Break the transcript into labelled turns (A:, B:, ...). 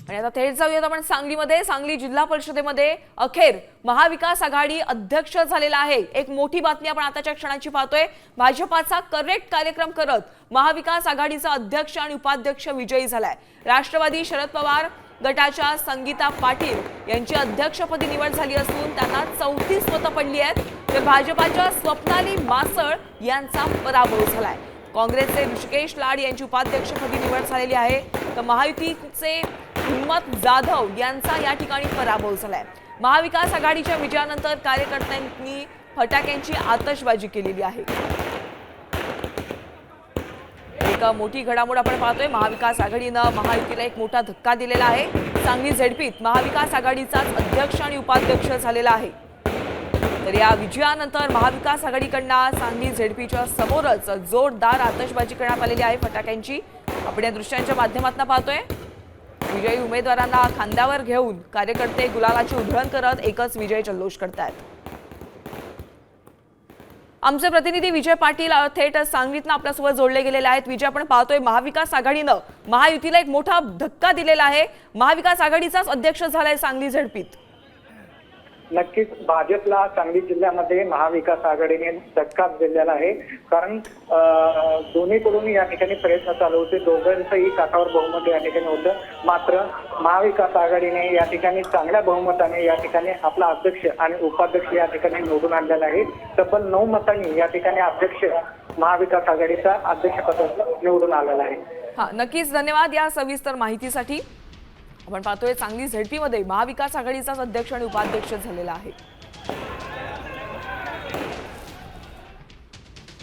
A: आणि आता थेट जाऊयात आपण सांगलीमध्ये। सांगली जिल्हा परिषदेमध्ये अखेर महाविकास आघाडी अध्यक्ष झालेला आहे। एक मोठी बातमी आपण आताच्या क्षणाची पाहतोय। भाजपाचा करेक्ट कार्यक्रम करत महाविकास आघाडीचा अध्यक्ष आणि उपाध्यक्ष विजयी झालाय। राष्ट्रवादी शरद पवार गटाच्या संगीता पाटील यांची अध्यक्षपदी निवड झाली असून त्यांना 34 मतं पडली आहेत, तर भाजपाच्या स्वप्नाली मासळ यांचा पराभव झालाय। काँग्रेसचे ऋषिकेश लाड यांची उपाध्यक्षपदी निवड झालेली आहे, तर महायुतीचे हिम्मत जाधव यांचा या ठिकाणी पराभव झालाय। महाविकास आघाडीच्या विजयानंतर कार्यकर्त्यांनी फटाक्यांची आतषबाजी केलेली आहे। एक मोठी घडामोड आपण पाहतोय। महाविकास आघाडीने महायुतीला एक मोठा धक्का दिलेला आहे। सांगली झेडपीत महाविकास आघाडीचाच अध्यक्ष आणि उपाध्यक्ष झालेला आहे। तर या विजयानंतर महाविकास आघाडीकडून सांगली झेडपीच्या समोरच जोरदार आतषबाजी करण्यात आलेली आहे फटाक्यांची। आपण या दृश्यांच्या माध्यमातून पाहतोय। विजयी उमेदवारांना खांद्यावर घेऊन कार्यकर्ते गुलालाची उधळण करत एकच विजय जल्लोष करतात। आमचे प्रतिनिधी विजय पाटील थेट सांगलीतून आपल्यासोबत जोडले गेलेले आहेत। विजय, आपण पाहतोय महाविकास आघाडीने महायुतीला एक मोठा धक्का दिलेला आहे। महाविकास आघाडीचाच अध्यक्ष झालाय सांगली झेडपीत।
B: नक्कीच भाजपला सांगली जिल्ह्यामध्ये महाविकास आघाडीने धक्का दिलेला आहे, कारण दोन्हीकडून या ठिकाणी प्रयत्न चालू होते। दोघांचंही काठावर बहुमत या ठिकाणी होतं, मात्र महाविकास आघाडीने या ठिकाणी चांगल्या बहुमताने या ठिकाणी आपला अध्यक्ष आणि उपाध्यक्ष या ठिकाणी निवडून आणलेला आहे। तब्बल 9 मतांनी या ठिकाणी अध्यक्ष महाविकास आघाडीचा अध्यक्षपदाला निवडून आलेला आहे।
A: हा, नक्कीच धन्यवाद या सविस्तर माहितीसाठी। आपण पाहतोय सांगली झेडपीमध्ये महाविकास आघाडीचाच अध्यक्ष आणि उपाध्यक्ष झालेला आहे।